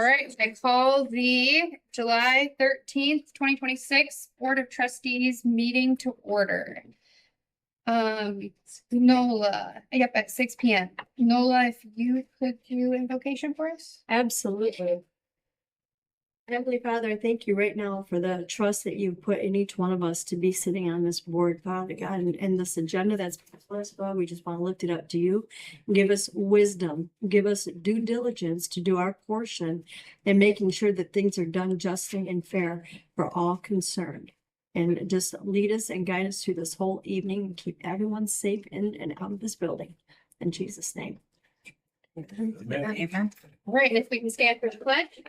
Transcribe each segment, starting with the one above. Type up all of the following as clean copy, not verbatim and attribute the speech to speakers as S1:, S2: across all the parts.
S1: All right, I call the July 13th, 2026 Board of Trustees meeting to order. Nola, yep, at 6 p.m. Nola, if you could do invocation for us.
S2: Absolutely. Heavenly Father, I thank you right now for the trust that you've put in each one of us to be sitting on this board, Father God, and this agenda that's before us, God. We just want to lift it up to you. Give us wisdom, give us due diligence to do our portion and making sure that things are done justly and fair for all concerned. And just lead us and guide us through this whole evening and keep everyone safe in and out of this building. In Jesus' name.
S1: Amen. All right, if we can stand for the pledge.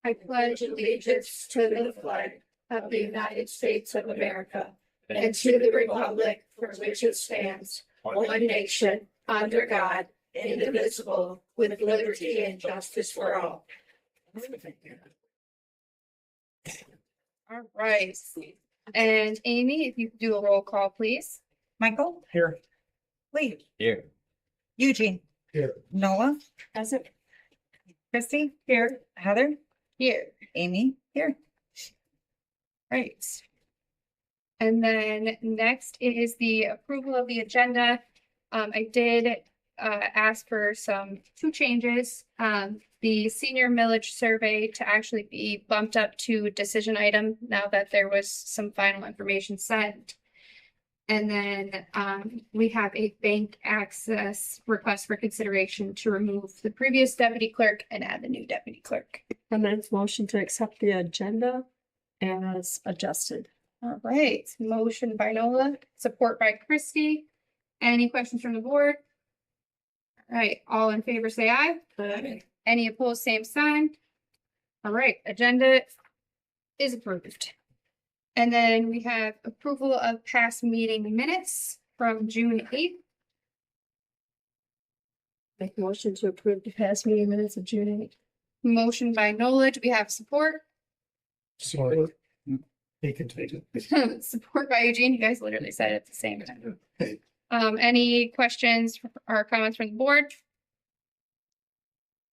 S1: I pledge allegiance to the flag of the United States of America and to the republic for which it stands, one nation, under God, indivisible, with liberty and justice for all. All right. And Amy, if you could do a roll call, please.
S3: Michael?
S4: Here.
S3: Lee?
S4: Here.
S3: Eugene?
S4: Here.
S3: Noah?
S2: Present.
S3: Christy? Here. Heather?
S1: Here.
S3: Amy? Here.
S1: Right. And then next is the approval of the agenda. I did ask for two changes. The senior millage survey to actually be bumped up to decision item now that there was some final information sent. And then we have a bank access request for consideration to remove the previous deputy clerk and add the new deputy clerk.
S2: And then motion to accept the agenda as adjusted.
S1: All right, motion by Nola, support by Christy. Any questions from the board? All right, all in favor, say aye.
S2: Aye.
S1: Any opposed, same sign. All right, agenda is approved. And then we have approval of past meeting minutes from June 8th.
S2: Make motion to approve the past meeting minutes of June 8th.
S1: Motion by Nola, do we have support?
S4: Sorry. He can take it.
S1: Support by Eugene, you guys literally said it at the same time. Any questions or comments from the board?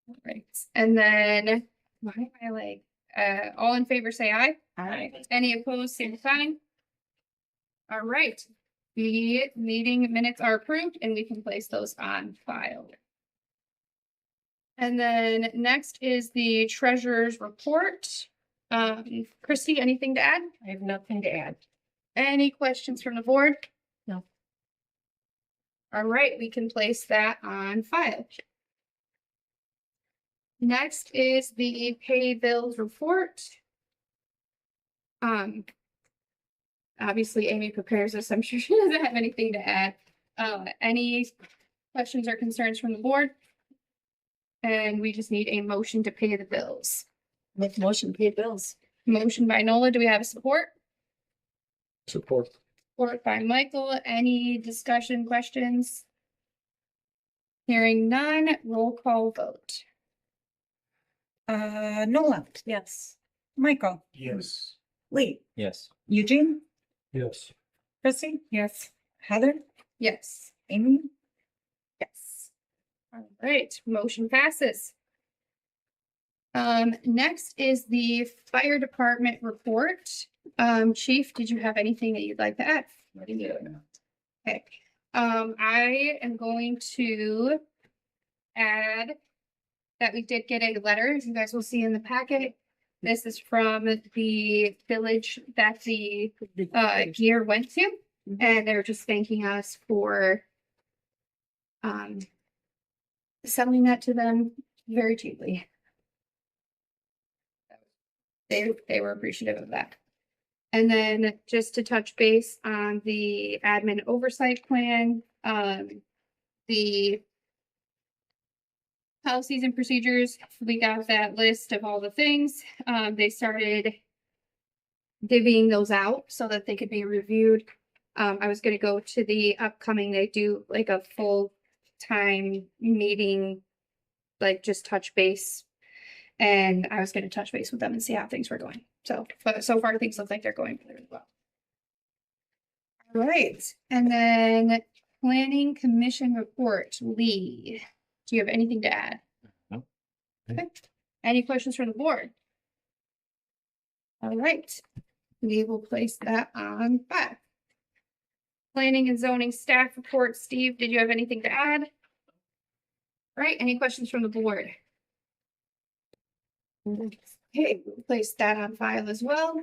S1: All right, and then, why am I like, all in favor, say aye.
S2: Aye.
S1: Any opposed, same sign. All right, the meeting minutes are approved and we can place those on file. And then next is the treasurer's report. Christy, anything to add?
S2: I have nothing to add.
S1: Any questions from the board?
S2: No.
S1: All right, we can place that on file. Next is the pay bills report. Obviously Amy prepares us. I'm sure she doesn't have anything to add. Any questions or concerns from the board? And we just need a motion to pay the bills.
S2: Make motion to pay bills.
S1: Motion by Nola, do we have support?
S4: Support.
S1: Support by Michael. Any discussion, questions? Hearing none, roll call vote.
S3: Noah?
S2: Yes.
S3: Michael?
S4: Yes.
S3: Lee?
S4: Yes.
S3: Eugene?
S4: Yes.
S3: Christy? Yes. Heather?
S1: Yes.
S3: Amy?
S1: Yes. All right, motion passes. Next is the fire department report. Chief, did you have anything that you'd like to add? Okay. I am going to add that we did get a letter, as you guys will see in the packet. This is from the village that the gear went to, and they're just thanking us for selling that to them very cheaply. They were appreciative of that. And then just to touch base on the admin oversight plan, the policies and procedures, we got that list of all the things. They started divvying those out so that they could be reviewed. I was going to go to the upcoming, they do like a full time meeting, like just touch base. And I was going to touch base with them and see how things were going. But so far things look like they're going really well. All right. And then planning commission report, Lee. Do you have anything to add?
S4: No.
S1: Okay. Any questions from the board? All right, we will place that on file. Planning and zoning staff report. Steve, did you have anything to add? All right, any questions from the board? Okay, we'll place that on file as well.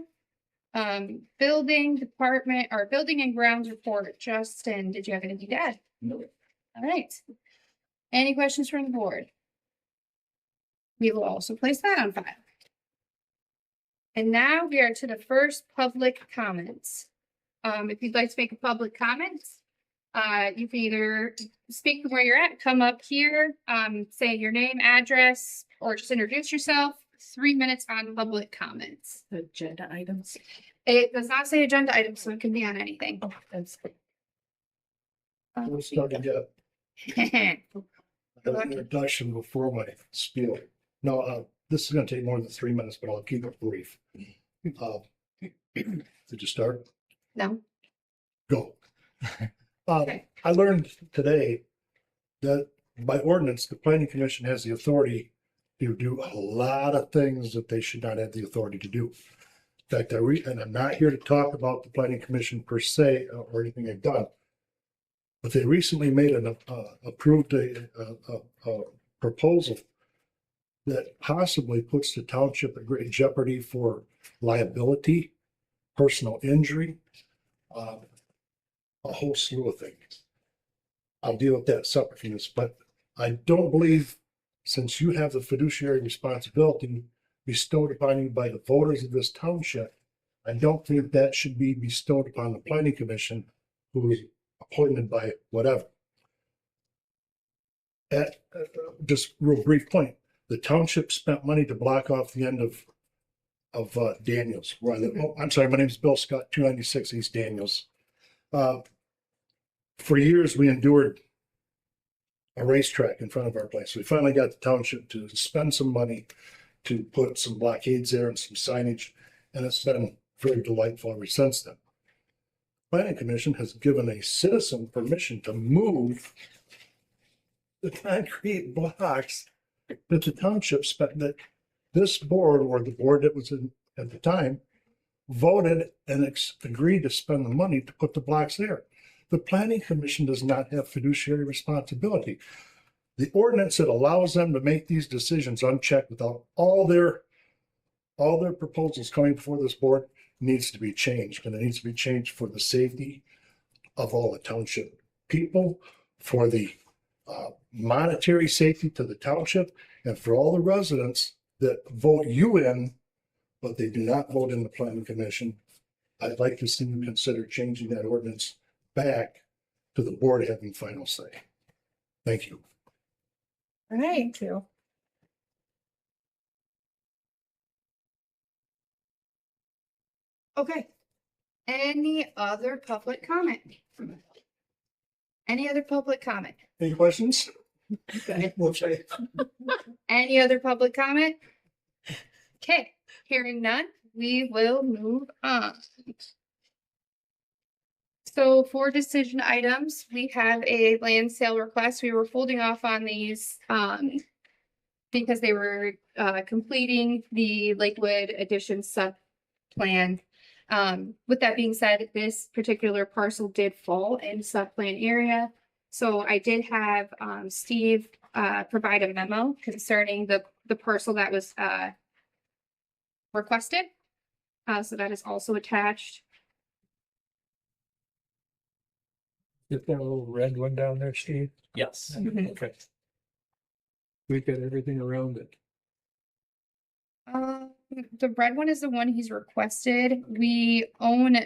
S1: Building department or building and grounds report. Justin, did you have anything to add?
S4: No.
S1: All right. Any questions from the board? We will also place that on file. And now we are to the first public comments. If you'd like to make a public comment, you can either speak from where you're at, come up here, say your name, address, or just introduce yourself. 3 minutes on public comments.
S3: Agenda items.
S1: It does not say agenda item, so it can be on anything.
S3: Oh, that's good.
S4: We'll start again. An introduction before my spiel. No, this is gonna take more than 3 minutes, but I'll keep it brief. Did you start?
S1: No.
S4: Go.
S1: Okay.
S4: I learned today that by ordinance, the planning commission has the authority to do a lot of things that they should not have the authority to do. In fact, and I'm not here to talk about the planning commission per se or anything they've done. But they recently made approved a proposal that possibly puts the township at great jeopardy for liability, personal injury, a whole slew of things. I'll deal with that separate from this, but I don't believe, since you have the fiduciary responsibility bestowed upon you by the voters of this township, I don't think that should be bestowed upon the planning commission, who is appointed by whatever. At just real brief point, the township spent money to block off the end of Daniels. Where I live. Oh, I'm sorry, my name is Bill Scott, 296 East Daniels. For years, we endured a racetrack in front of our place. We finally got the township to spend some money to put some blockades there and some signage, and it's been very delightful ever since then. Planning Commission has given a citizen permission to move the concrete blocks that the township spent, that this board, or the board that was in at the time, voted and agreed to spend the money to put the blocks there. The Planning Commission does not have fiduciary responsibility. The ordinance that allows them to make these decisions unchecked without all their proposals coming before this board needs to be changed, and it needs to be changed for the safety of all the township people, for the monetary safety to the township, and for all the residents that vote you in, but they do not vote in the Planning Commission. I'd like to see you consider changing that ordinance back to the board having final say. Thank you.
S1: All right.
S3: Thank you.
S1: Okay. Any other public comment? Any other public comment?
S4: Any questions?
S3: Okay.
S4: Okay.
S1: Any other public comment? Okay, hearing none, we will move on. So for decision items, we have a land sale request. We were holding off on these because they were completing the Lakewood Addition sub plan. With that being said, this particular parcel did fall in sub plan area. So I did have Steve provide a memo concerning the parcel that was requested. So that is also attached.
S4: Get that little red one down there, Steve?
S5: Yes.
S1: Mhm.
S4: Okay. We got everything around it.
S1: The red one is the one he's requested. We own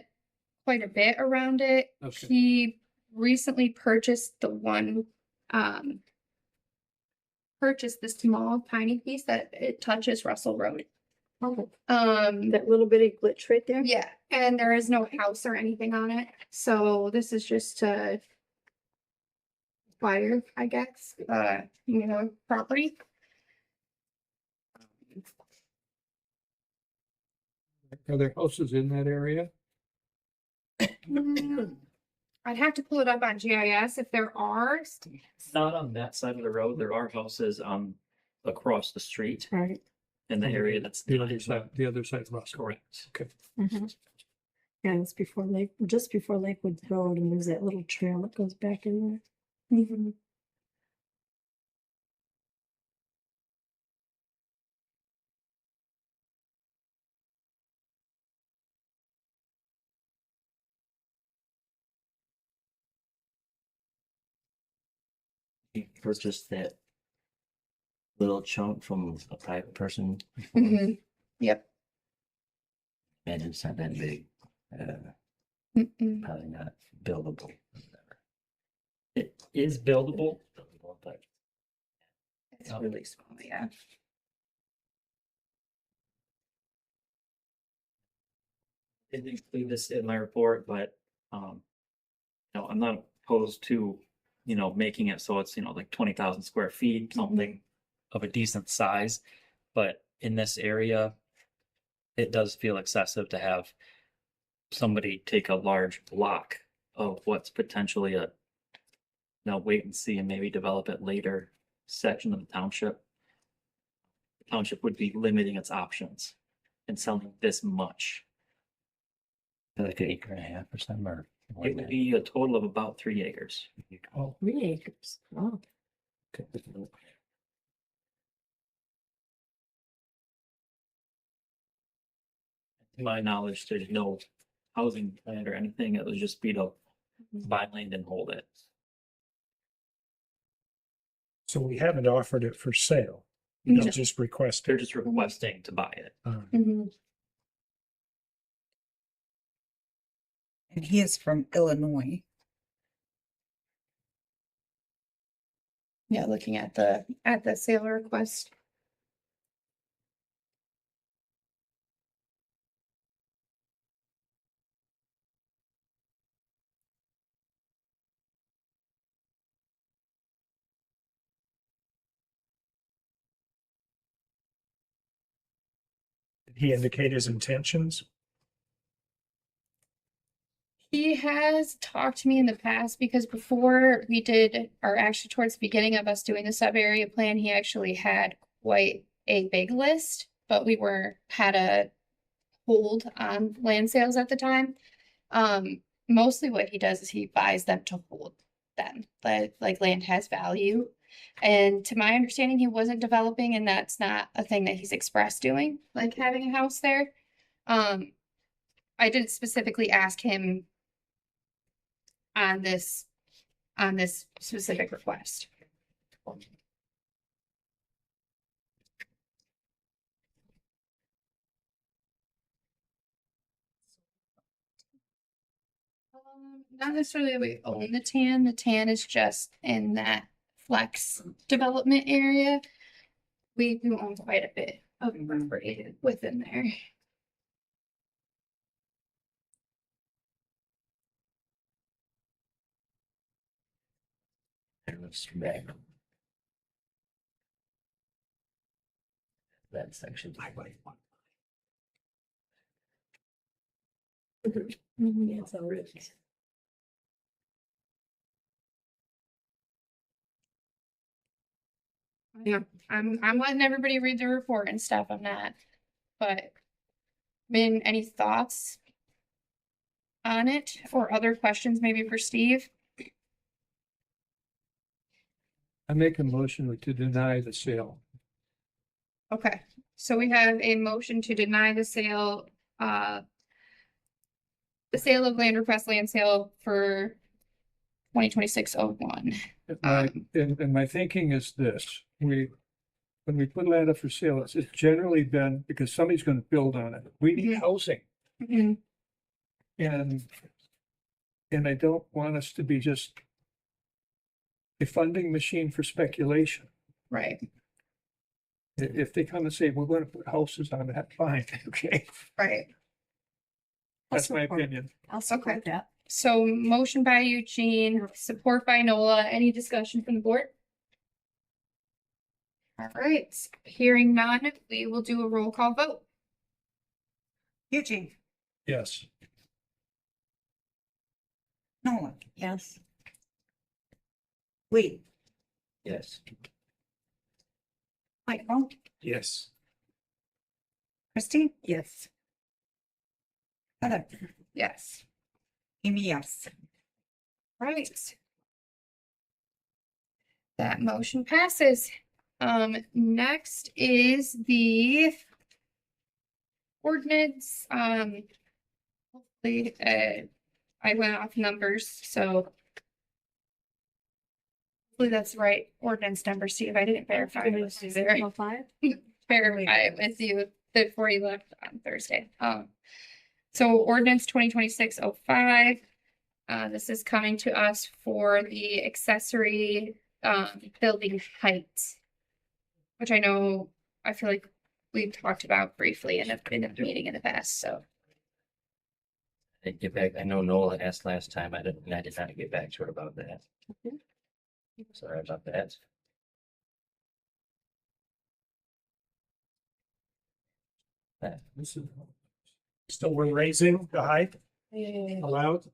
S1: quite a bit around it.
S4: Okay.
S1: He recently purchased the one, purchased the small tiny piece that it touches Russell Road.
S2: Oh,
S1: Um,
S2: that little bitty glitch right there?
S1: yeah, and there is no house or anything on it. So this is just to acquire, I guess, property.
S4: Are there houses in that area?
S1: I'd have to pull it up on GIS if there are.
S5: Not on that side of the road. There are houses on across the street
S2: Right.
S5: in the area that's.
S6: The other side of Russell.
S5: Correct.
S6: Okay.
S2: Mhm. Yeah, it's before just before Lakewood Road, and there's that little trail that goes back in there. Mhm.
S7: You purchased that little chunk from a private person before.
S1: Mhm. Yep.
S7: Imagine it's not that big.
S1: Mm-mm.
S7: Probably not buildable.
S5: It is buildable.
S7: But
S1: It's really small, yeah.
S5: Didn't include this in my report, but, I'm not opposed to, making it so it's, like 20,000 square feet, something of a decent size. But in this area, it does feel excessive to have somebody take a large block of what's potentially a, wait and see and maybe develop it later section of the township. The township would be limiting its options and selling this much.
S7: like an acre and a half or something, or more
S5: It
S7: than
S5: would
S7: that.
S5: be a total of about 3 acres.
S6: Oh,
S2: 3 acres. Wow.
S7: Okay.
S5: To my knowledge, there's no housing plan or anything. It would just be to buy land and hold it.
S6: so we haven't offered it for sale.
S1: No.
S6: We just
S5: They're
S6: requested.
S5: just requesting to buy it.
S1: Mhm.
S3: And he is from Illinois.
S1: Yeah, looking at the sale request.
S6: Did he indicate his intentions?
S1: He has talked to me in the past because before we did, or actually towards the beginning of us doing the sub area plan, he actually had quite a big list, but we had a hold on land sales at the time. Mostly what he does is he buys them to hold them, like land has value. And to my understanding, he wasn't developing, and that's not a thing that he's expressed doing, like having a house there. I didn't specifically ask him on this specific request. Not necessarily that we own the tan. The tan is just in that flex development area. We do own quite a bit of property within there.
S7: It was back. That section.
S2: Yeah, it's all rich.
S1: Yeah, I'm letting everybody read the report and stuff. I'm not, but any thoughts on it or other questions maybe for Steve?
S6: I make a motion to deny the sale.
S1: Okay, so we have a motion to deny the sale of land request land sale for 2026-01.
S6: And my thinking is this, when we put land up for sale, it's generally been because somebody's gonna build on it. We need
S1: Mhm.
S6: housing.
S1: Mhm.
S6: And I don't want us to be just a funding machine for speculation.
S1: Right,
S6: If they come and say, we're gonna put houses on that, fine, okay,
S1: right.
S6: that's my
S2: support-
S6: opinion.
S2: I'll support that.
S1: So motion by Eugene, support by Nola. Any discussion from the board? All right, hearing none, we will do a roll call vote.
S3: Eugene,
S6: Yes.
S3: Nolan,
S2: Yes.
S3: Lee,
S7: Yes.
S3: Michael,
S6: Yes.
S3: Christie,
S2: Yes.
S3: Heather,
S1: Yes.
S3: Amy, yes.
S1: Right. That motion passes. Next is the ordinance, hopefully, I went off numbers, so hopefully that's the right ordinance number, Steve. I didn't verify. those either.
S2: 5?
S1: Verify it with you before you left on Thursday. So ordinance 2026-05. This is coming to us for the accessory building height. Which I know, I feel like we've talked about briefly in a meeting in the past, so.
S7: I didn't get back. I know Nola asked last time. I did not get back to her about that. Sorry about that.
S6: This is- So we're raising the height allowed?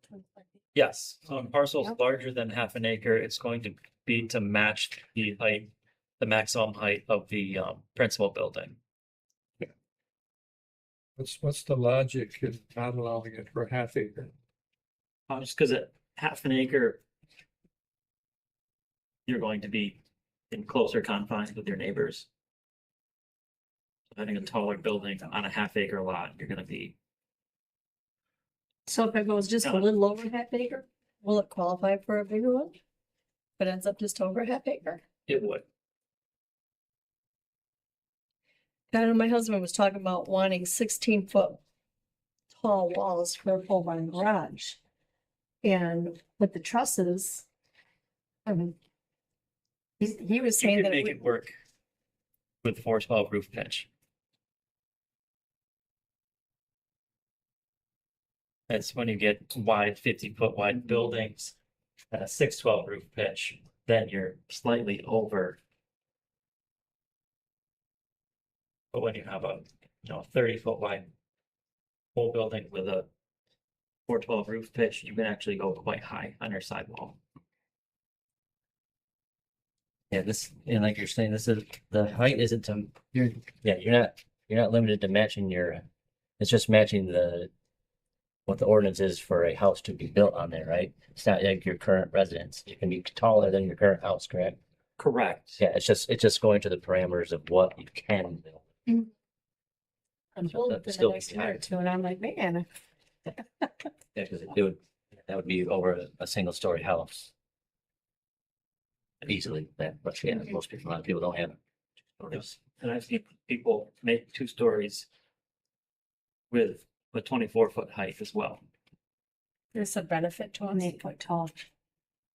S5: Yes, parcels larger than half an acre, it's going to be to match the height, the maximum height of the principal building.
S6: What's the logic in not allowing it for half acre?
S5: Just because at half an acre, you're going to be in closer confines with your neighbors. Having a taller building on a half acre lot, you're gonna be,
S2: So if it goes just a little over half acre, will it qualify for a bigger one? But ends up just over half acre?
S5: it would.
S2: I know my husband was talking about wanting 16-foot tall walls for a full barn garage. And with the trusses, I mean, he was
S5: You
S2: saying
S5: could
S2: that
S5: make
S2: it
S5: it
S2: would,
S5: work with 412 roof pitch. That's when you get wide, 50-foot wide buildings, at a 612 roof pitch, then you're slightly over. But when you have a, 30-foot wide whole building with a 412 roof pitch, you can actually go quite high on your sidewall.
S7: Yeah, this, and like you're saying, this is, the height isn't to, you're not limited to matching your, it's just matching what the ordinance is for a house to be built on there, right? It's not like your current residence. You can be taller than your current house, correct?
S5: Correct.
S7: Yeah, it's just going to the parameters of what you can build.
S2: I'm told
S7: That'd
S2: for
S7: still
S2: the
S7: be
S2: next year
S7: higher.
S2: or two, and I'm like, man,
S7: Yeah, because that would be over a single story house. Easily, but yeah, a lot of people don't have.
S5: Yes. And I've seen people make 2 stories with a 24-foot height as well.
S2: there's a benefit to an 8-foot tall.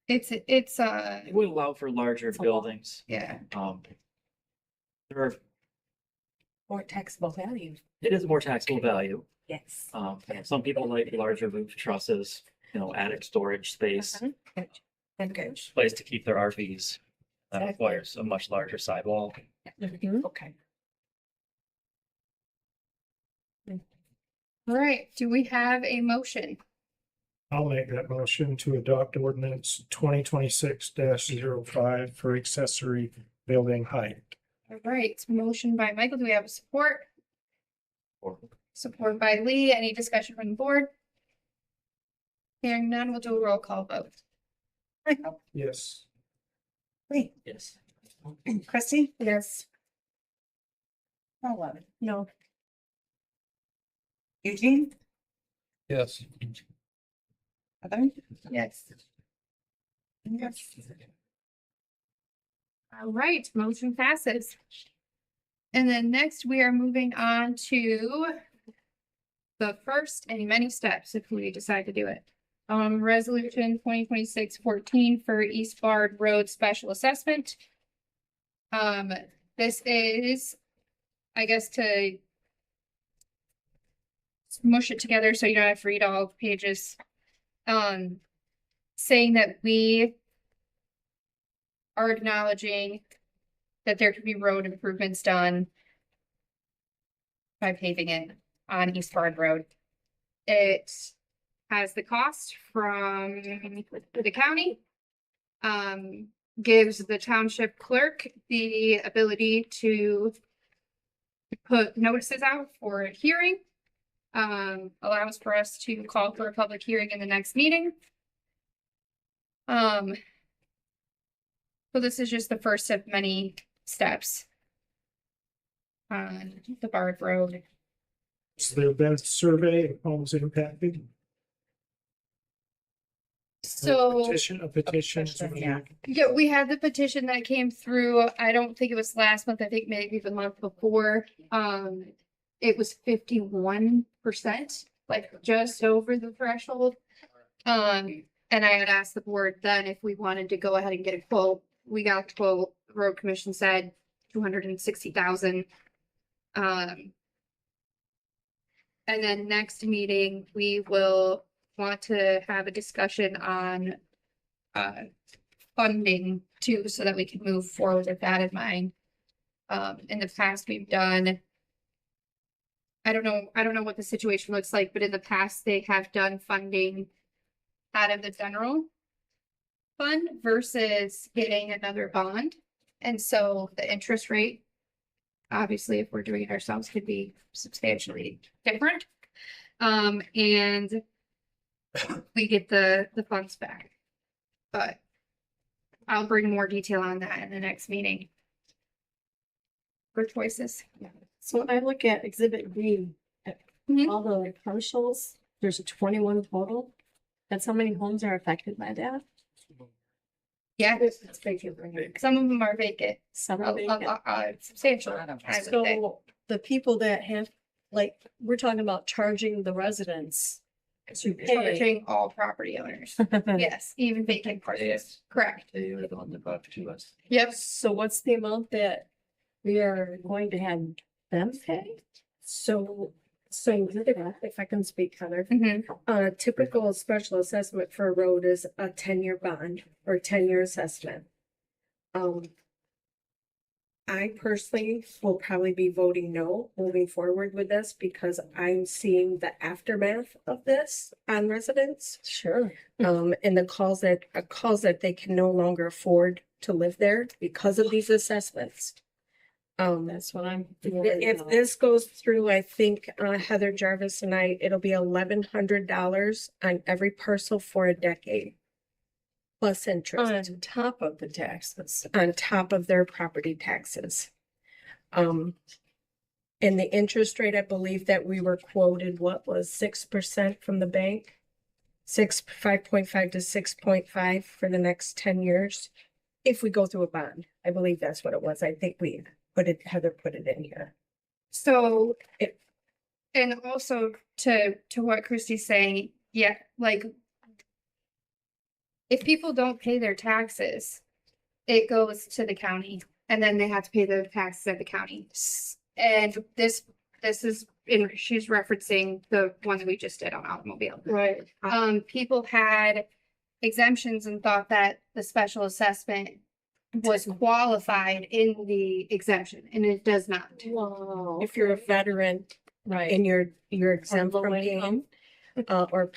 S1: It's,
S5: It would allow for larger
S2: It's a lot.
S5: buildings.
S1: yeah,
S5: There are,
S8: More taxable value.
S5: it is more taxable value.
S8: Yes.
S5: Some people like larger roof trusses, attic storage space,
S8: And good.
S5: place to keep their RVs. That
S8: Exactly.
S5: requires a much larger sidewall.
S8: Okay.
S1: all right, do we have a motion?
S6: I'll make that motion to adopt ordinance 2026-05 for accessory building height.
S1: All right, motion by Michael, do we have a support?
S5: Or
S1: Support by Lee, any discussion from the board? Hearing none, we'll do a roll call vote.
S3: Michael,
S6: Yes.
S3: Lee,
S5: yes.
S3: Christie,
S8: Yes.
S3: Nola,
S2: No,
S3: Eugene,
S6: Yes.
S3: Heather,
S1: Yes.
S3: yes.
S1: All right, motion passes. And then next we are moving on to the first in many steps if we decide to do it. Resolution 2026-14 for East Bard Road Special Assessment. This is, I guess, to mush it together so you don't have to read all the pages. Saying that we are acknowledging that there could be road improvements done by paving it on East Bard Road. It has the cost from the county. gives the township clerk the ability to put notices out for a hearing. Allows for us to call for a public hearing in the next meeting. So this is just the first of many steps on the Bard Road.
S6: So there been a survey of homes impacted?
S1: So,
S6: A petition.
S3: Yeah.
S1: yeah, we had the petition that came through. I don't think it was last month. I think maybe the month before. It was 51%, like just over the threshold. And I had asked the board then if we wanted to go ahead and get a quote. We got a quote. The road commission said 260,000. And then next meeting, we will want to have a discussion on funding too, so that we can move forward with that in mind. In the past, we've done. I don't know what the situation looks like, but in the past, they have done funding out of the general fund versus getting another bond. And so the interest rate, obviously, if we're doing it ourselves, could be substantially different. And we get the funds back. But I'll bring more detail on that in the next meeting. For choices.
S2: So when I look at exhibit B,
S1: Mhm.
S2: all the partials, there's a 21 total. That's how many homes are affected by that?
S1: Yeah,
S2: It's vacant, right?
S1: some of them are vacant,
S2: Some
S1: a
S2: are vacant.
S1: substantial.
S3: A lot of
S1: I would say.
S2: So the people that have, like, we're talking about charging the residents to pay.
S1: Charging all property owners. Yes, even vacant parcels. Correct.
S7: They were the ones that brought it to us.
S1: Yep.
S2: So what's the amount that we are going to have them pay? So if I can speak, Heather.
S1: Mhm.
S2: A typical special assessment for a road is a 10-year bond or 10-year assessment. I personally will probably be voting no moving forward with this because I'm seeing the aftermath of this on residents. Sure. And the calls that they can no longer afford to live there because of these assessments. That's what I'm. If this goes through, I think Heather Jarvis and it'll be $1,100 on every parcel for a decade. Plus interest. On top of the taxes. On top of their property taxes. And the interest rate, I believe that we were quoted, what was 6% from the bank? 5.5 to 6.5 for the next 10 years. If we go through a bond, I believe that's what it was. I think Heather put it in here.
S1: So, and also to what Christy's saying, yeah, like. If people don't pay their taxes, it goes to the county and then they have to pay the taxes at the county. And this is she's referencing the one that we just did on automobile.
S2: Right.
S1: People had exemptions and thought that the special assessment was qualified in the exemption, and it does not.
S2: Wow. If you're a veteran, right, and you're exempt from paying, or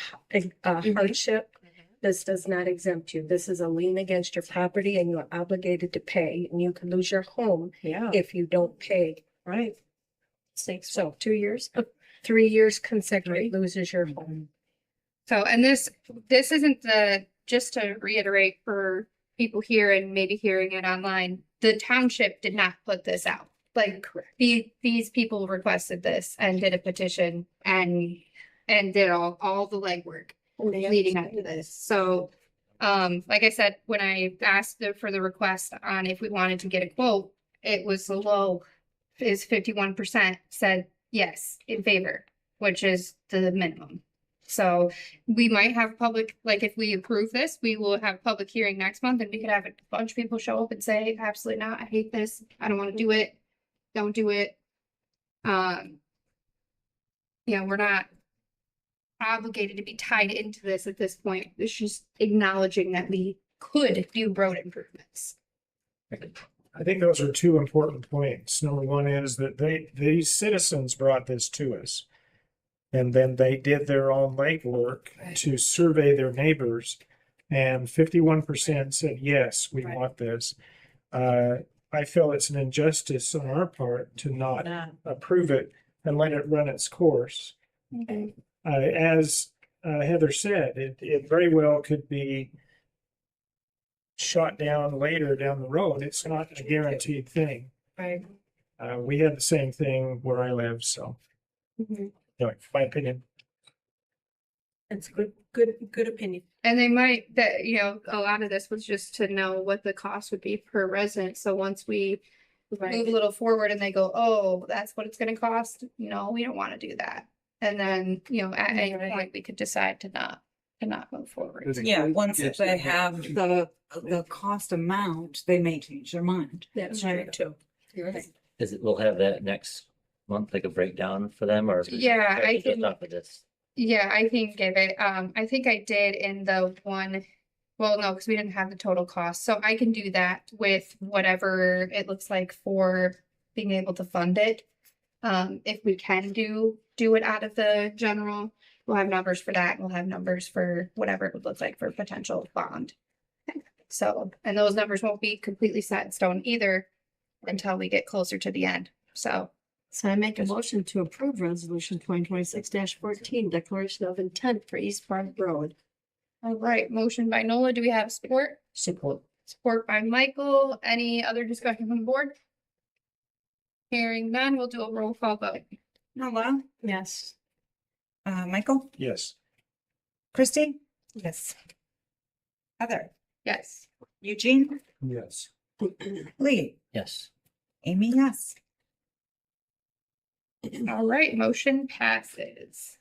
S2: hardship, this does not exempt you. This is a lien against your property and you're obligated to pay, and you can lose your home if you don't pay. Right. So 2 years, 3 years consecutive loses your home.
S1: So, and this isn't just to reiterate for people here and maybe hearing it online, the township did not put this out. Like, these people requested this and did a petition and did all the legwork leading up to this. So, like I said, when I asked for the request on if we wanted to get a quote, it was low, is 51% said yes, in favor, which is the minimum. So we might have like if we approve this, we will have public hearing next month and we could have a bunch of people show up and say, absolutely not, I hate this, I don't want to do it, don't do it. We're not obligated to be tied into this at this point. It's just acknowledging that we could do road improvements.
S9: I think those are two important points. Number one is that these citizens brought this to us. And then they did their own legwork to survey their neighbors and 51% said, yes, we want this. I feel it's an injustice on our part to not approve it and let it run its course. As Heather said, it very well could be shot down later down the road. It's not a guaranteed thing.
S8: Right.
S9: We had the same thing where I live, so anyway, my opinion.
S8: That's good opinion.
S1: And they might, that, you know, a lot of this was just to know what the cost would be per resident. So once we move a little forward and they go, oh, that's what it's gonna cost, no, we don't wanna do that. And then, you know, at any point, we could decide to not move forward.
S3: Yeah, once they have the cost amount, they may change their mind.
S8: That's true too. You're right.
S7: We'll have that next month, like a breakdown for them, or?
S1: Yeah, I
S7: just
S1: can-
S7: off of this?
S1: Yeah, I can give it, I think I did in the one, well, no, because we didn't have the total cost, so I can do that with whatever it looks like for being able to fund it. If we can do it out of the general, we'll have numbers for that, we'll have numbers for whatever it would look like for potential bond. So, and those numbers won't be completely set in stone either until we get closer to the end, so.
S2: So I make a motion to approve resolution 2026-14, declaration of intent for East Park Road.
S1: All right, motion by Nola, do we have support?
S2: Support.
S1: Support by Michael. Any other discussion from the board? Hearing none, we'll do a roll call vote.
S3: Nola,
S2: Yes.
S3: Michael,
S9: Yes.
S3: Christie,
S8: Yes.
S3: Heather,
S1: Yes.
S3: Eugene,
S6: Yes.
S3: Lee,
S7: Yes.
S3: Amy, yes.
S1: All right, motion passes.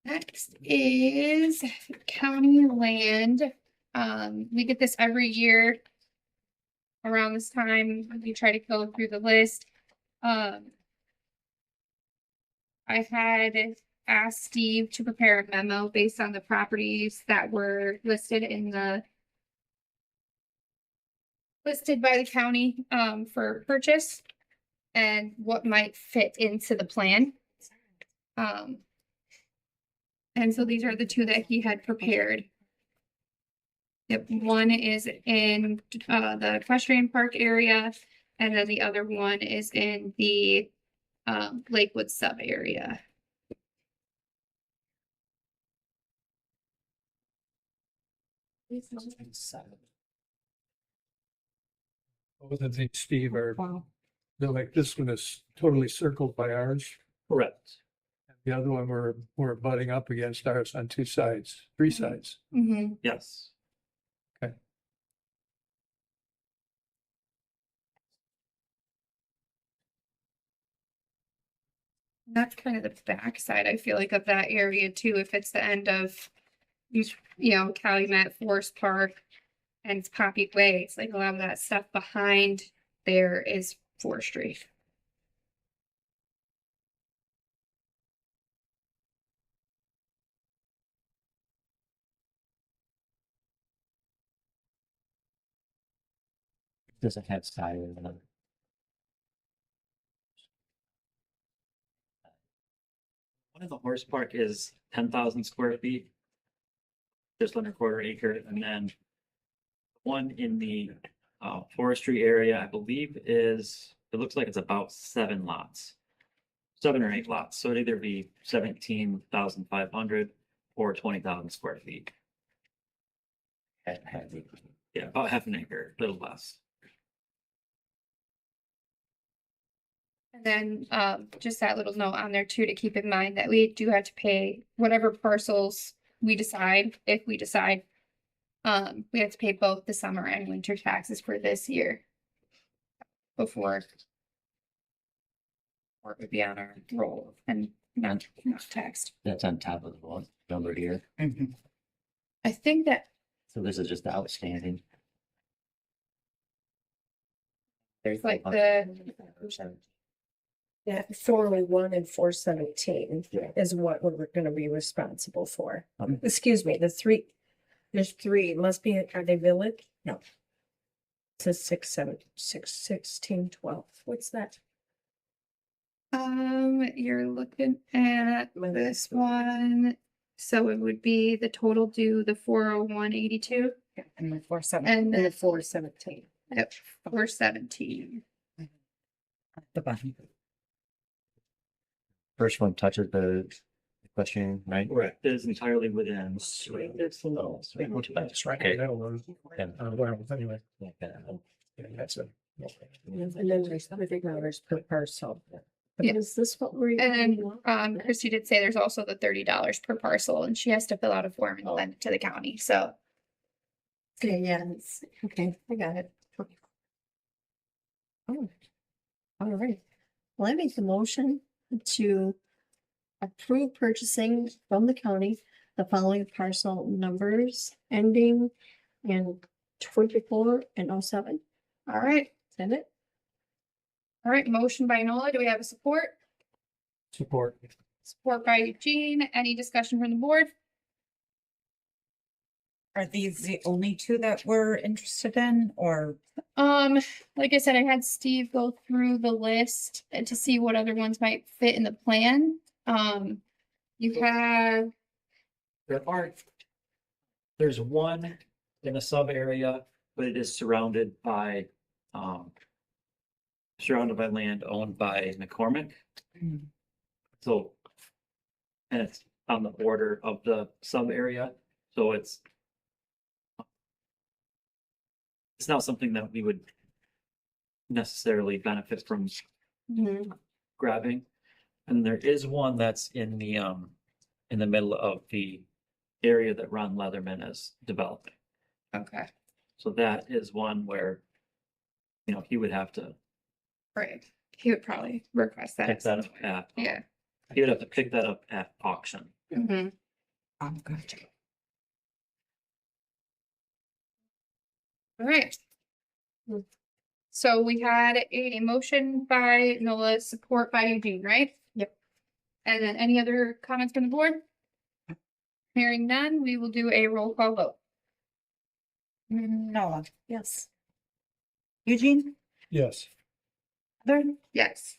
S1: Next is county land. We get this every year. Around this time, we try to go through the list. I had asked Steve to prepare a memo based on the properties that were listed by the county for purchase and what might fit into the plan. And so these are the two that he had prepared. Yep, one is in the equestrian park area, and then the other one is in the Lakewood sub area.
S6: Both of these, Steve, they're like, this one is totally circled by ours.
S5: Correct.
S6: The other one, we're butting up against ours on two sides, three sides.
S1: Mm-hmm.
S5: Yes.
S1: That's kind of the backside, I feel like, of that area too, if it's the end of, you know, Calumet Forest Park and it's Poppy Way, it's like a lot of that stuff behind there is forestry.
S7: Doesn't have sirens on it.
S5: One of the horse park is 10,000 square feet. Just under quarter acre, and then one in the forestry area, I believe it looks like it's about 7 lots. 7 or 8 lots, so it'd either be 17,500 or 20,000 square feet. Yeah, about half an acre, a little less.
S1: And then just that little note on there too, to keep in mind that we do have to pay whatever parcels we decide, if we decide. We have to pay both the summer and winter taxes for this year. Before. Or it would be on our roll and not taxed.
S7: That's on top of the one number here.
S1: I think that,
S7: So this is just the outstanding.
S1: there's like the,
S8: Yeah, 401 and 417 is what we're gonna be responsible for. Excuse me, there's three, it must be, are they village? No. It says 6, 7, 6, 16, 12. What's that?
S1: you're looking at this one. So it would be the total due the 401.82
S3: And the 4/7.
S1: and
S8: And
S1: then
S8: the 417.
S1: at 417.
S3: The button.
S7: First one touches the question, right?
S5: Correct. It is entirely within.
S9: That's right in the middle of,
S7: Yeah.
S9: well, anyway,
S7: Yeah, kinda.
S9: yeah, that's it.
S8: And then there's $30 per parcel.
S1: Yeah.
S2: Is this what we're?
S1: And then, Christy did say there's also the $30 per parcel and she has to fill out a form and send it to the county, so.
S2: Okay, yeah, it's, okay, I got it. Oh, all right. Well, I make the motion to approve purchasing from the county the following parcel numbers ending in 24 and 07.
S1: All right,
S2: Send it.
S1: all right, motion by Nola, do we have a support?
S9: Support.
S1: Support by Eugene, any discussion from the board?
S3: Are these the only two that we're interested in, or?
S1: Like I said, I had Steve go through the list and to see what other ones might fit in the plan. You have,
S5: There's one in a sub area, but it is surrounded by land owned by McCormick.
S3: Hmm.
S5: So, and it's on the border of the sub area, so it's not something that we would necessarily benefit from grabbing. And there is one that's in the middle of the area that Ron Leatherman is developing.
S1: okay,
S5: So that is one where, he would have to
S1: right, he would probably request that.
S5: pick that up at,
S1: Yeah.
S5: he would have to pick that up at auction.
S1: Mhm.
S3: Gotcha.
S1: All right. So we had a motion by Nola, support by Eugene, right?
S2: Yep.
S1: And then any other comments from the board? Hearing none, we will do a roll call vote.
S3: Noah,
S2: Yes.
S3: Eugene,
S9: Yes.
S3: Heather,
S1: Yes.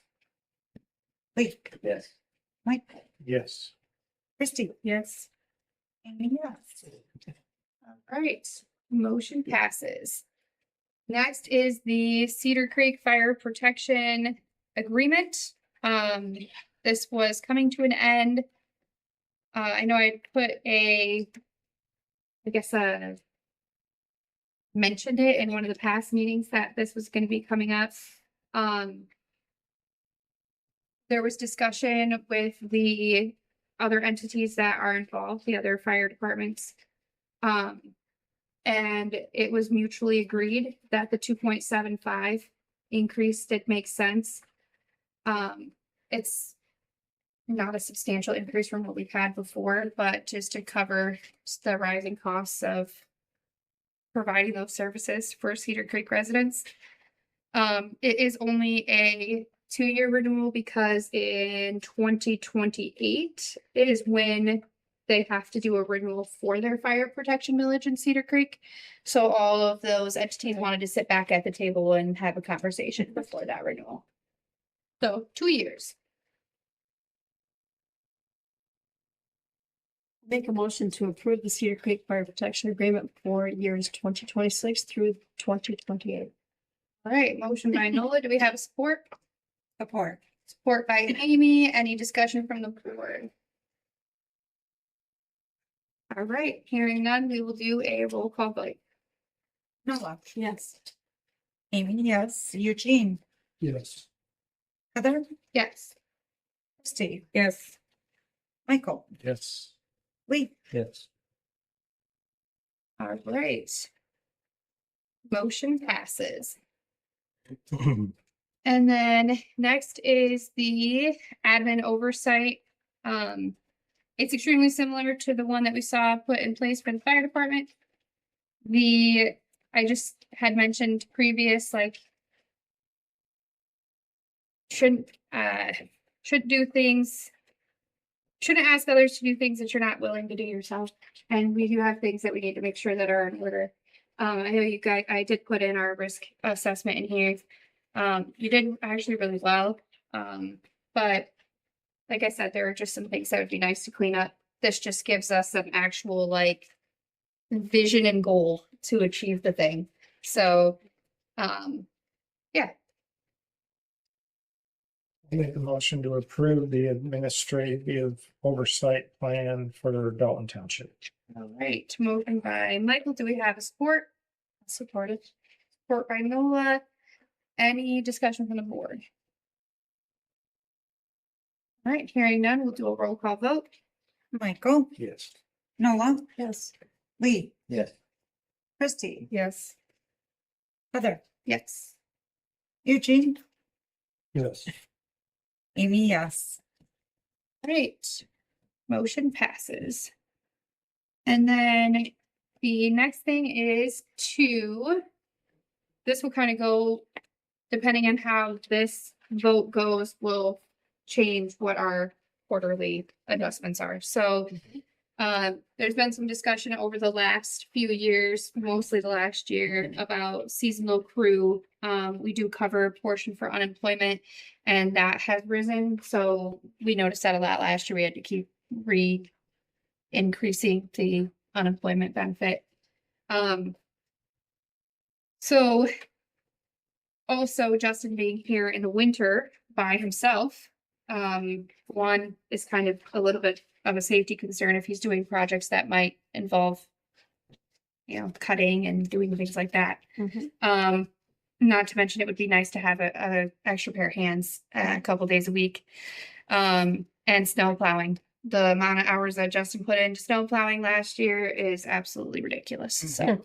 S3: Lee,
S5: Yes.
S3: Mike,
S9: Yes.
S3: Christie,
S2: Yes.
S3: and yes.
S1: All right, motion passes. Next is the Cedar Creek Fire Protection Agreement. This was coming to an end. I know I put mentioned it in one of the past meetings that this was gonna be coming up. There was discussion with the other entities that are involved, the other fire departments. And it was mutually agreed that the 2.75 increase did make sense. It's not a substantial increase from what we've had before, but just to cover the rising costs of providing those services for Cedar Creek residents. It is only a 2-year renewal because in 2028 is when they have to do a renewal for their fire protection millage in Cedar Creek. So all of those entities wanted to sit back at the table and have a conversation before that renewal. So 2 years.
S2: Make a motion to approve the Cedar Creek Fire Protection Agreement for years 2026 through 2028.
S1: All right, motion by Nola. Do we have a support?
S3: Support.
S1: Support by Amy. Any discussion from the board? All right, hearing none, we will do a roll call vote.
S3: Noah,
S2: Yes.
S3: Amy, yes. Eugene,
S9: Yes.
S3: Heather,
S1: Yes.
S3: Christie. Yes. Michael,
S9: Yes.
S3: Lee,
S7: Yes.
S1: All right. Motion passes. And then next is the admin oversight. It's extremely similar to the one that we saw put in place for the fire department. I just had mentioned previous, like, shouldn't ask others to do things that you're not willing to do yourself. And we do have things that we need to make sure that are in order. I know you guys, I did put in our risk assessment in here. You did actually really well. But like I said, there are just some things that would be nice to clean up. this just gives us an actual like vision and goal to achieve the thing. So, yeah,
S9: Make a motion to approve the administrative oversight plan for Dalton Township.
S1: all right. Moving by Michael, do we have a support? Supported. Support by Nola. Any discussion from the board? All right, hearing none, we'll do a roll call vote.
S3: Michael,
S4: Yes.
S3: Nola,
S2: Yes.
S3: Lee,
S7: Yes.
S3: Christie,
S1: Yes.
S3: Heather,
S1: Yes.
S3: Eugene,
S6: Yes.
S3: Amy, yes.
S1: Right. Motion passes. And then the next thing is this will kind of go, depending on how this vote goes, will change what our quarterly adjustments are. So there's been some discussion over the last few years, mostly the last year, about seasonal crew. We do cover a portion for unemployment, and that has risen. So we noticed that a lot last year. We had to keep increasing the unemployment benefit. So also Justin being here in the winter by himself, one is kind of a little bit of a safety concern if he's doing projects that might involve, cutting and doing things like that. Not to mention, it would be nice to have a extra pair of hands a couple days a week. And snow plowing. The amount of hours that Justin put into snow plowing last year is absolutely ridiculous. So,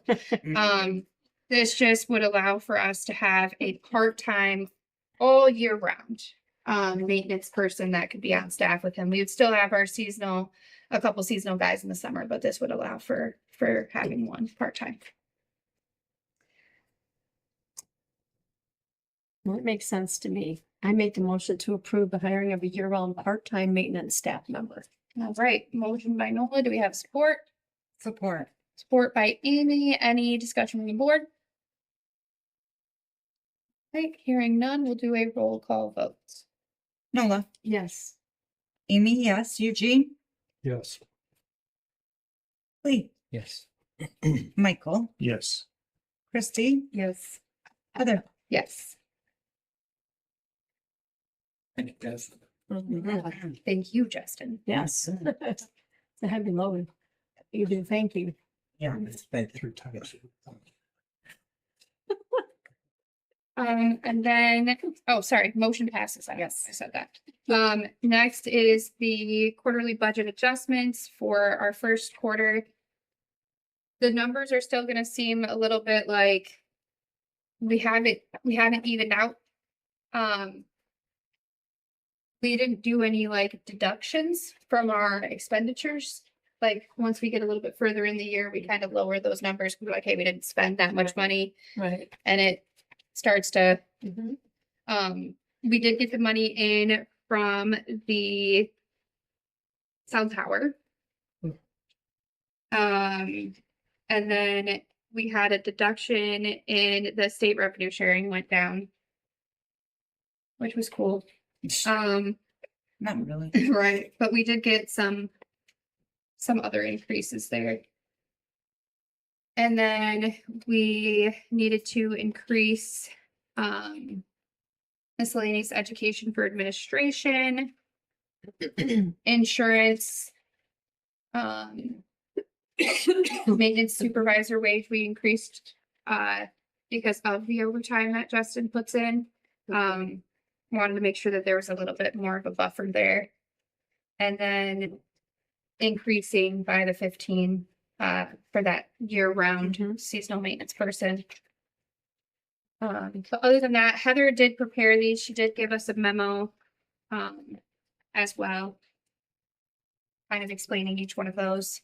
S1: this just would allow for us to have a part-time all year round maintenance person that could be on staff with him. We would still have our a couple seasonal guys in the summer, but this would allow for having one part-time.
S2: Well, it makes sense to me. I make the motion to approve the hiring of a year-round part-time maintenance staff member.
S1: All right, motion by Nola. Do we have support?
S3: Support.
S1: Support by Amy. Any discussion from the board? Right, hearing none, we'll do a roll call vote.
S3: Nola,
S2: Yes.
S3: Amy, yes. Eugene,
S6: Yes.
S3: Lee,
S7: Yes.
S3: Michael,
S9: Yes.
S3: Christie,
S2: Yes.
S3: Heather.
S1: Yes.
S2: Mhm.
S1: Thank you, Justin.
S2: Yes. It's a heavy load. You do, thank you.
S3: Yeah.
S6: Three times.
S1: And then, oh, sorry, motion passes. Yes, I said that. Next is the quarterly budget adjustments for our first quarter. The numbers are still gonna seem a little bit like we haven't evened out. We didn't do any like deductions from our expenditures. Like, once we get a little bit further in the year, we kind of lower those numbers. We're like, hey, we didn't spend that much money,
S2: Right.
S1: and it starts to
S2: Mhm.
S1: we did get the money in from the cell tower. And then we had a deduction in the state revenue sharing went down, which was cool.
S3: Not really.
S1: Right, but we did get some other increases there. And then we needed to increase miscellaneous education for administration, insurance, maintenance supervisor wage we increased because of the overtime that Justin puts in. Wanted to make sure that there was a little bit more of a buffer there. And then increasing by the 15 for that year-round seasonal maintenance person. But other than that, Heather did prepare these. She did give us a memo as well, kind of explaining each one of those.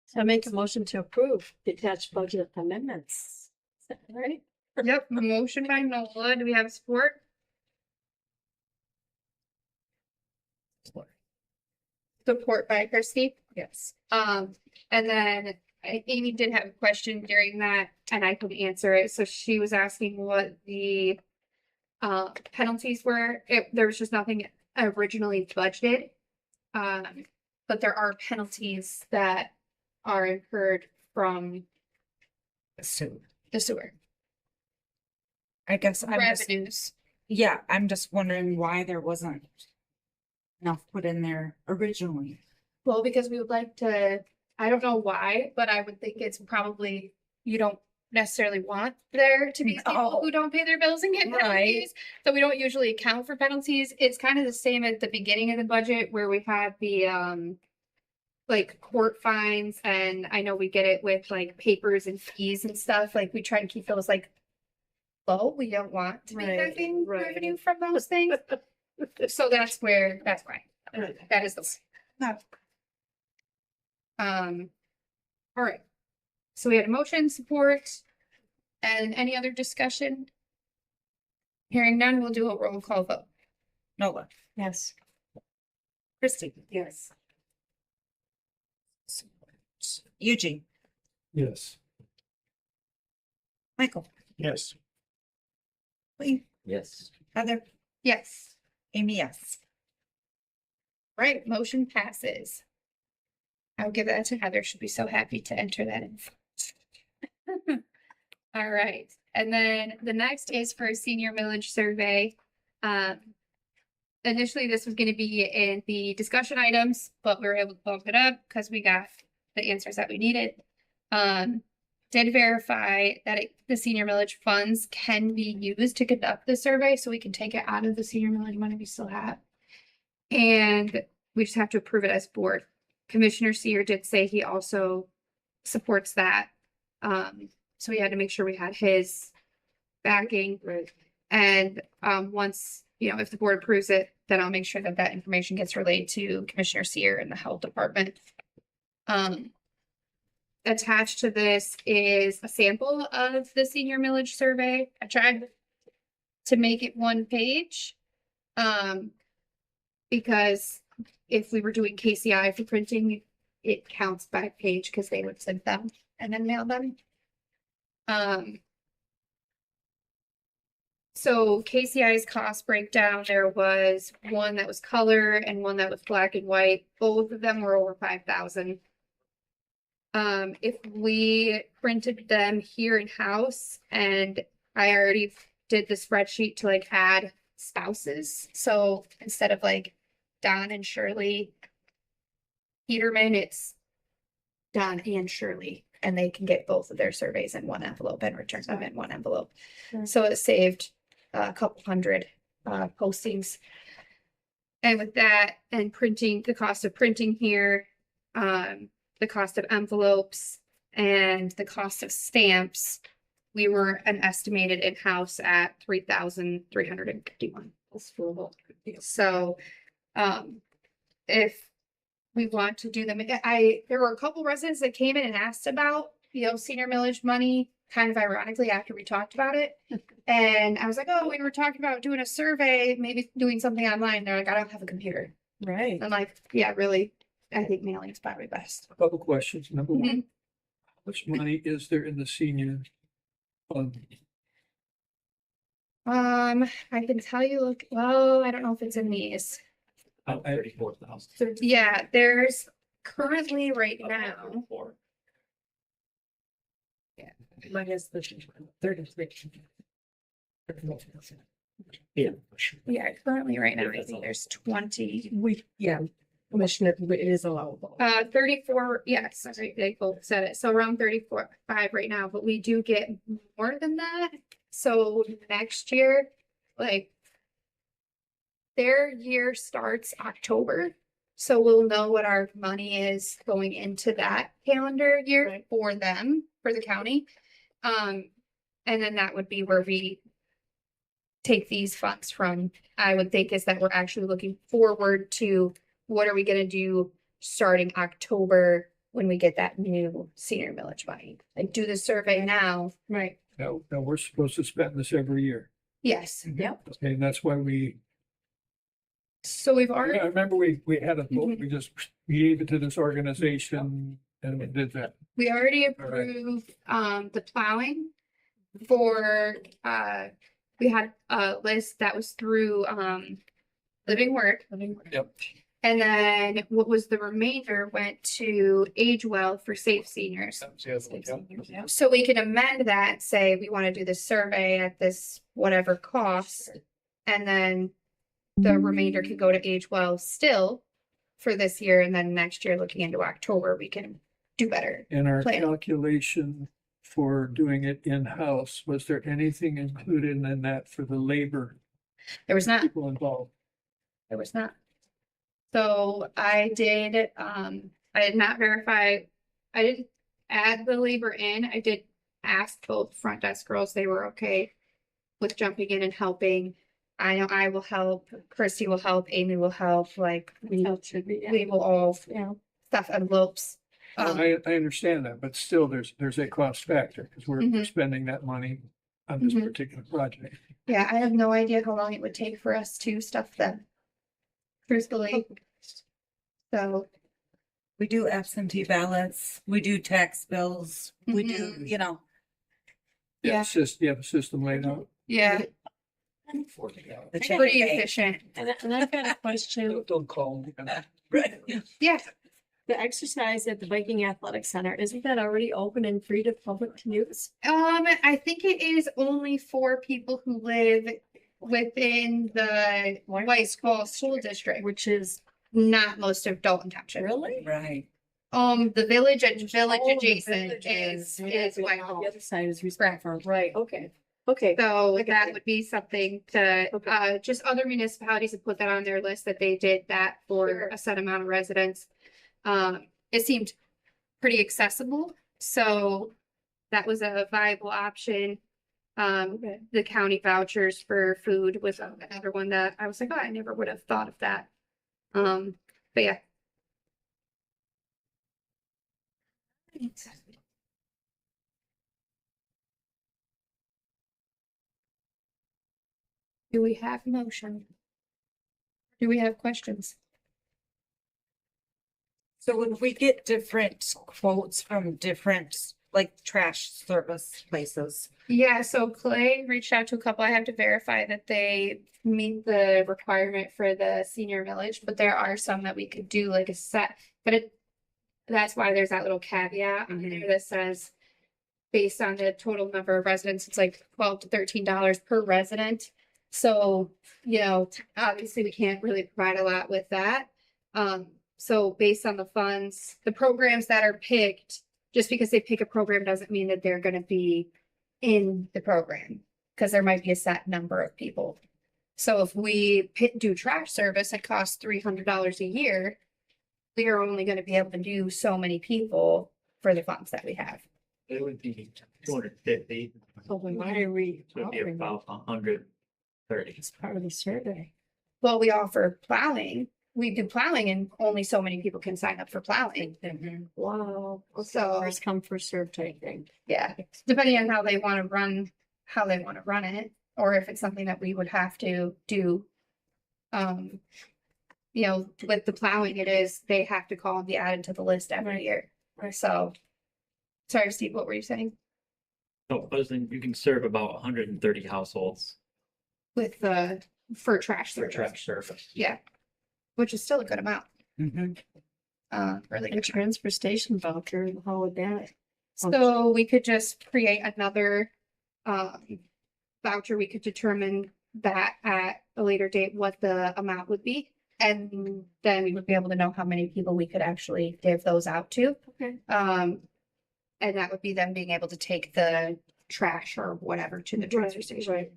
S2: So I make a motion to approve the attached budget amendments. Is that right?
S1: Yep, a motion by Nola. Do we have support?
S7: Support.
S1: Support by Christie.
S8: Yes.
S1: And then Amy did have a question during that and I could answer it. So she was asking what the penalties were. There was just nothing originally budgeted. But there are penalties that are incurred from
S3: So
S1: the sewer
S3: I guess I'm just,
S1: revenues.
S3: yeah, I'm just wondering why there wasn't enough put in there originally.
S1: Well, because we would like to, I don't know why, but I would think it's probably, you don't necessarily want there to be people
S3: No.
S1: who don't pay their bills and get
S3: Right.
S1: penalties. So we don't usually account for penalties. It's kind of the same at the beginning of the budget where we had the like court fines, and I know we get it with like papers and fees and stuff. Like we try to keep those like low. We don't want to be
S2: Right,
S1: having
S2: right.
S1: revenue from those things. So that's why. That is the.
S3: No.
S1: All right. So we had a motion, support, and any other discussion? Hearing none, we'll do a roll call vote.
S3: Nola,
S8: Yes.
S3: Christie,
S8: Yes.
S3: Eugene,
S6: Yes.
S3: Michael,
S9: Yes.
S3: Lee,
S7: Yes.
S3: Heather,
S1: Yes.
S3: Amy, yes.
S1: Right, motion passes. I'll give that to Heather. She'll be so happy to enter that in. All right, and then the next is for a senior millage survey. Initially, this was gonna be in the discussion items, but we were able to bump it up because we got the answers that we needed. Did verify that the senior millage funds can be used to conduct the survey, so we can take it out of the senior millage money we still have. And we just have to approve it as board. Commissioner Seer did say he also supports that. So we had to make sure we had his backing.
S2: Right.
S1: And once, if the board approves it, then I'll make sure that that information gets relayed to Commissioner Seer and the health department. Attached to this is a sample of the senior millage survey. I tried to make it one page. Because if we were doing KCI for printing, it counts by page because they would send them and then mail them. So KCI's cost breakdown, there was one that was color and one that was black and white. Both of them were over 5,000. If we printed them here in house, and I already did the spreadsheet to like add spouses. So instead of like Don and Shirley Peterman, it's Don and Shirley, and they can get both of their surveys in one envelope and return them in one envelope. So it saved a couple hundred postings. And with that and printing, the cost of printing here, the cost of envelopes and the cost of stamps, we were an estimated in-house at 3,351.
S2: That's doable.
S1: So, if we want to do them, there were a couple residents that came in and asked about, senior millage money, kind of ironically after we talked about it. And I was like, oh, we were talking about doing a survey, maybe doing something online. They're like, I don't have a computer.
S8: Right.
S1: I'm like, yeah, really, I think mailing is probably best.
S6: A couple questions. Number one,
S1: Mhm.
S6: how much money is there in the senior fund?
S1: I can tell you, I don't know if it's in these.
S5: About 34,000.
S1: Yeah, there's currently right now,
S8: Mine is the 33.
S5: Yeah.
S1: yeah, currently right now, I think there's 20.
S8: Commissioner, it is allowable.
S1: 34, yes, sorry, they both said it. So around 34, 5 right now, but we do get more than that. So next year, like their year starts October. So we'll know what our money is going into that calendar year
S2: Right.
S1: for them, for the county. And then that would be where we take these funds from. I would think is that we're actually looking forward to what are we gonna do starting October when we get that new senior millage money? Like do the survey now.
S2: Right.
S6: Now, we're supposed to spend this every year.
S1: Yes.
S2: Yep.
S6: Okay, and that's why we
S1: So we've
S6: I
S1: already,
S6: remember we had a vote, we just gave it to this organization and we did that.
S1: we already
S6: All right.
S1: approved, the plowing for, we had a list that was through, Living Word.
S6: Yep.
S1: And then what was the remainder went to Age Well for Safe Seniors.
S6: Yep.
S1: So we can amend that, and say we want to do the survey at this whatever cost. And then the remainder could go to Age Well still for this year, and then next year, looking into October, we can do better.
S6: In our
S1: Plan.
S6: calculation for doing it in-house, was there anything included in that for the labor
S1: There was not.
S6: people involved?
S1: There was not. So I did not verify, I didn't add the labor in. I did ask both front desk girls, they were okay with jumping in and helping. I know I will help, Christy will help, Amy will help, like we will all
S2: Yeah.
S1: stuff envelopes.
S6: I understand that, but still there's a cost factor because we're
S1: Mhm.
S6: spending that money on this
S1: Mhm.
S6: particular project.
S1: Yeah, I have no idea how long it would take for us to stuff them. Truthfully. So,
S3: We do absentee ballots, we do tax bills, we do,
S1: Mhm.
S3: you know,
S1: Yeah.
S6: It's just, you have a system laid out.
S1: yeah,
S3: the check.
S1: pretty efficient.
S2: And I've got a question.
S6: Don't call me.
S3: Right.
S1: Yeah,
S2: The exercise at the Viking Athletic Center, isn't that already open and free to public to use?
S1: I think it is only for people who live within the White School School District,
S2: Which is
S1: not most of Dalton Township.
S2: really?
S3: Right.
S1: The village and village
S2: Oh, the
S1: adjacent
S2: villages.
S1: is White
S2: The
S1: Hall.
S2: other side is respect for, right, okay, okay.
S1: So
S2: I get
S1: that
S2: it.
S1: would be something to,
S2: Okay.
S1: just other municipalities have put that on their list that they did that for
S2: Sure.
S1: a set amount of residents. It seemed pretty accessible, so that was a viable option.
S2: Okay.
S1: The county vouchers for food was another one that I was like, oh, I never would have thought of that. But yeah. Do we have motion? Do we have questions?
S3: So would we get different quotes from different, like trash service places?
S1: Yeah, so Clay reached out to a couple. I have to verify that they meet the requirement for the senior village, but there are some that we could do like a set, but that's why there's that little caveat on there that says based on the total number of residents, it's like $12 to $13 per resident. So, obviously we can't really provide a lot with that. So based on the funds, the programs that are picked, just because they pick a program doesn't mean that they're gonna be in the program, because there might be a set number of people. So if we do trash service, it costs $300 a year. We are only gonna be able to do so many people for the funds that we have.
S5: It would be 250,
S2: So then why are we
S5: so it'd be
S2: offering
S5: about 130.
S2: as part of the survey?
S1: Well, we offer plowing. We do plowing and only so many people can sign up for plowing.
S2: Wow.
S1: So,
S2: First come, first served type thing.
S1: yeah, depending on how they want to run it, or if it's something that we would have to do. With the plowing, they have to call and be added to the list every year. So, sorry, Steve, what were you saying?
S5: So, I was thinking you can serve about 130 households
S1: With for trash
S5: for
S1: service,
S5: trash service.
S1: yeah, which is still a good amount.
S3: Mhm.
S1: Really
S2: A
S1: good.
S2: transfer station voucher, how would that?
S1: So we could just create another voucher. We could determine that at a later date what the amount would be. And then we would be able to know how many people we could actually give those out to.
S2: Okay.
S1: And that would be them being able to take the trash or whatever to the transfer station.
S2: Right.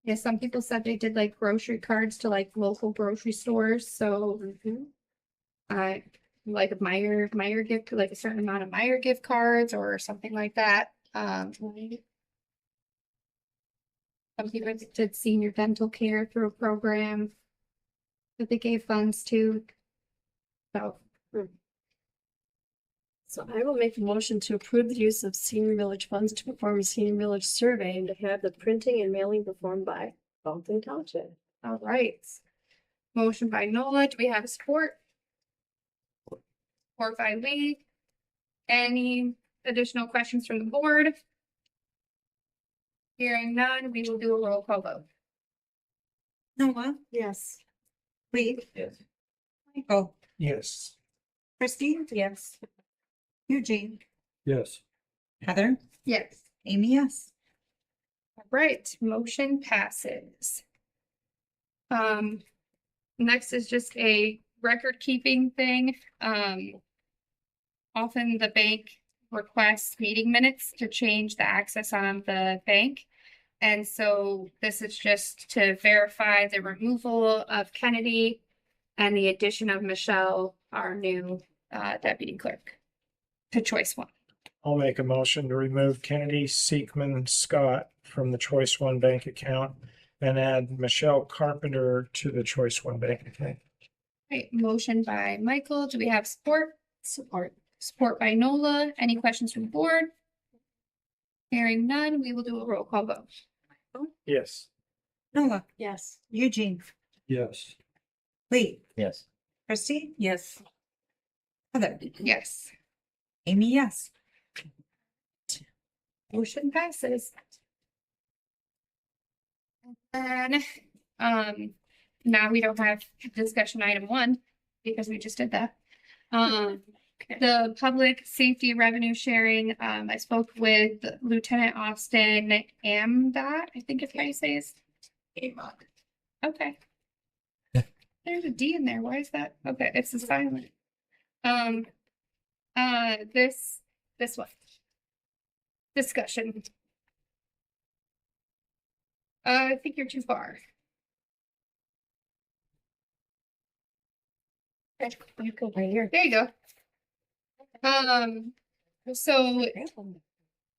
S1: Yeah, some people said they did like grocery cards to like local grocery stores, so I like a Meyer gift, like a certain amount of Meyer gift cards or something like that. Some people did senior dental care through a program that they gave funds to. So
S2: So I will make a motion to approve the use of senior village funds to perform a senior village survey and to have the printing and mailing performed by Dalton Township.
S1: All right. Motion by Nola. Do we have support? Support by Lee. Any additional questions from the board? Hearing none, we will do a roll call vote.
S3: Noah,
S2: Yes.
S3: Lee,
S5: Yes.
S3: Michael,
S9: Yes.
S3: Christie,
S8: Yes.
S3: Eugene,
S6: Yes.
S3: Heather,
S1: Yes.
S3: Amy, yes.
S1: All right, motion passes. Next is just a record keeping thing. Often the bank requests meeting minutes to change the access on the bank. And so this is just to verify the removal of Kennedy and the addition of Michelle, our new deputy clerk, to choice one.
S9: I'll make a motion to remove Kennedy, Seekman, Scott from the Choice One bank account and add Michelle Carpenter to the Choice One bank account.
S1: Right, motion by Michael. Do we have support?
S2: Support.
S1: Support by Nola. Any questions from the board? Hearing none, we will do a roll call vote.
S9: Yes.
S3: Noah,
S2: Yes.
S3: Eugene,
S6: Yes.
S3: Lee,
S7: Yes.
S3: Christie,
S8: Yes.
S3: Heather,
S1: Yes,
S3: Amy, yes.
S1: motion passes. And now we don't have discussion item 1 because we just did that. The public safety revenue sharing, I spoke with Lieutenant Austin Amdot, I think is how you say his. Okay. There's a D in there. Why is that? Okay, it's a silent. This one. Discussion. I think you're too far.
S8: You go right here.
S1: There you go. So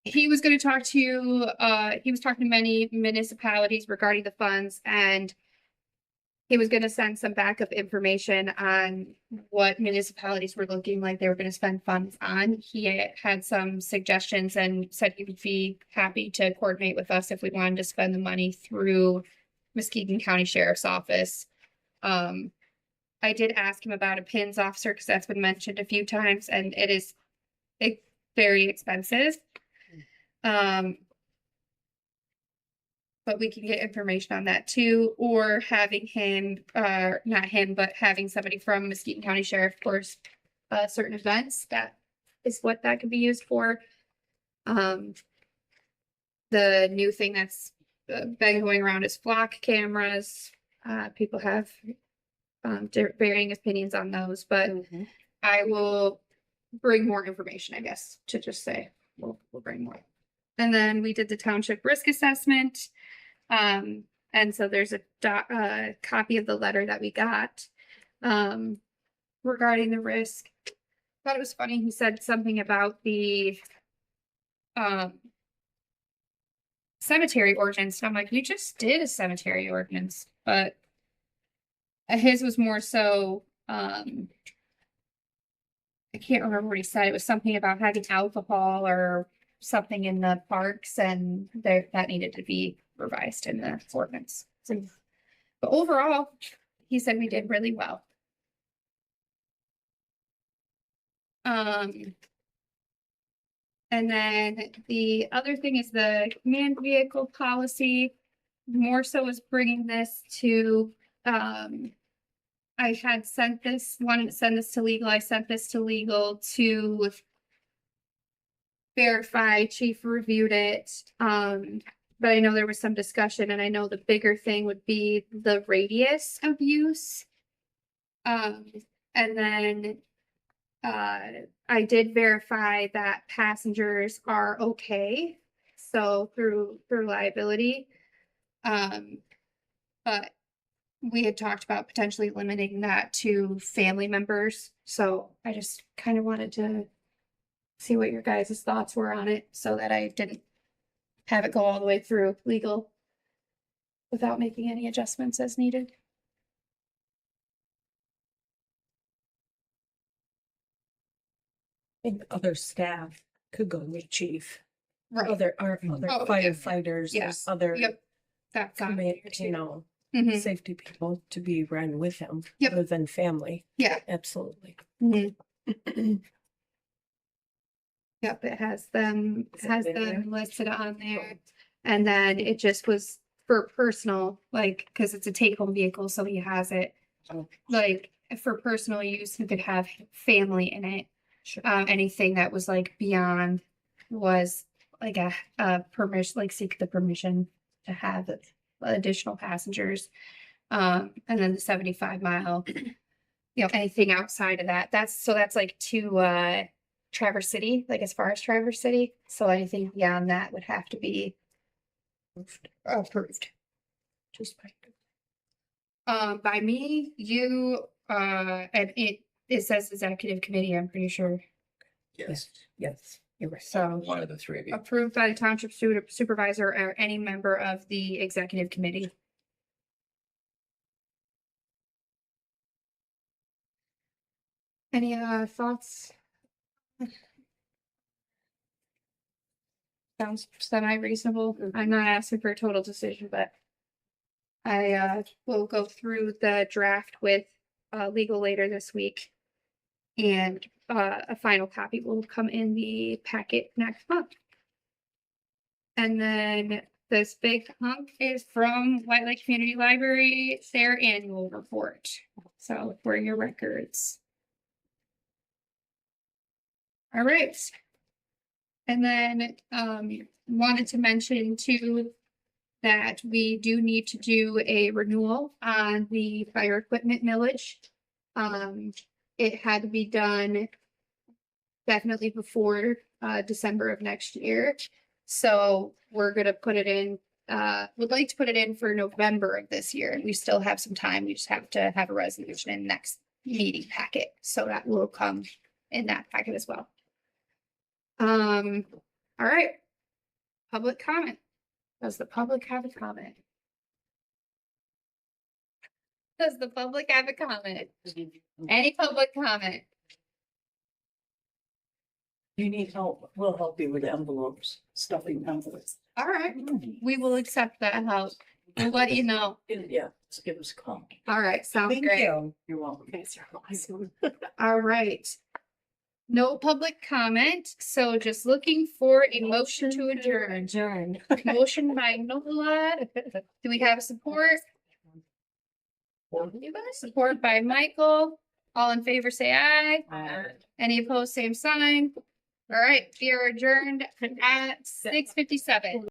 S1: he was gonna talk to, he was talking to many municipalities regarding the funds and he was gonna send some backup information on what municipalities were looking like they were gonna spend funds on. He had some suggestions and said he would be happy to coordinate with us if we wanted to spend the money through Muskegon County Sheriff's Office. I did ask him about a PINS officer because that's been mentioned a few times and it is very expensive. But we can get information on that too, or having him, not him, but having somebody from Muskegon County Sheriff for certain events. That is what that could be used for. The new thing that's been going around is flock cameras. People have varying opinions on those, but I will bring more information, I guess, to just say we'll bring more. And then we did the township risk assessment. And so there's a copy of the letter that we got regarding the risk. Thought it was funny. He said something about the cemetery ordinance. And I'm like, we just did a cemetery ordinance, but his was more so, I can't remember what he said. It was something about having alcohol or something in the parks and that needed to be revised in the ordinance. So, but overall, he said we did really well. And then the other thing is the command vehicle policy. More so is bringing this to, I had sent this, wanted to send this to legal. I sent this to legal to verify. Chief reviewed it. But I know there was some discussion and I know the bigger thing would be the radius of use. And then I did verify that passengers are okay. So through liability. But we had talked about potentially limiting that to family members. So I just kind of wanted to see what your guys' thoughts were on it so that I didn't have it go all the way through legal without making any adjustments as needed.
S8: think other staff could go with chief.
S1: Right.
S8: Other
S1: Oh, yeah.
S8: firefighters,
S1: Yeah.
S8: there's other,
S1: Yep. That's on there
S8: you
S1: too.
S8: know,
S1: Mhm.
S8: safety people to be run with him.
S1: Yep.
S8: Other than family,
S1: Yeah.
S8: absolutely.
S1: Mhm. Yep, it has
S8: Is it in there?
S1: them listed on there. And then it just was for personal, like, cause it's a take-home vehicle, so he has it.
S8: Oh.
S1: Like, for personal use, he could have family in it.
S8: Sure.
S1: Anything that was like beyond was like a permission, like seek the permission to have additional passengers. And then the 75 mile, anything outside of that, that's like to, Traverse City, like as far as Traverse City. So anything beyond that would have to be approved.
S8: Just
S1: By me, you, and it says executive committee, I'm pretty sure.
S10: Yes,
S8: yes, you're right.
S1: So
S10: one of the three of you.
S1: approved by the township supervisor or any member of the executive committee. Any thoughts? Sounds semi-reasonable. I'm not asking for a total decision, but I will go through the draft with legal later this week. And a final copy will come in the packet next month. And then this big hunk is from White Lake Community Library, it's their annual report. So for your records. All right. And then wanted to mention too that we do need to do a renewal on the fire equipment millage. It had to be done definitely before December of next year. So we're gonna put it in, would like to put it in for November of this year. We still have some time. We just have to have a resolution in next meeting packet. So that will come in that packet as well. All right. Public comment. Does the public have a comment? Does the public have a comment? Any public comment?
S11: You need help, we'll help you with envelopes, stuffing envelopes.
S1: All right, we will accept that help. We'll let you know.
S11: Yeah, just give us a call.
S1: All right, sounds
S8: Thank
S1: great.
S8: you.
S11: You're welcome.
S1: All right. No public comment, so just looking for a motion to adjourn.
S8: Adjourn.
S1: Motion by Nola. Do we have support? Support by Michael. All in favor, say aye. Any opposed, same sign. All right, we are adjourned at 6:57.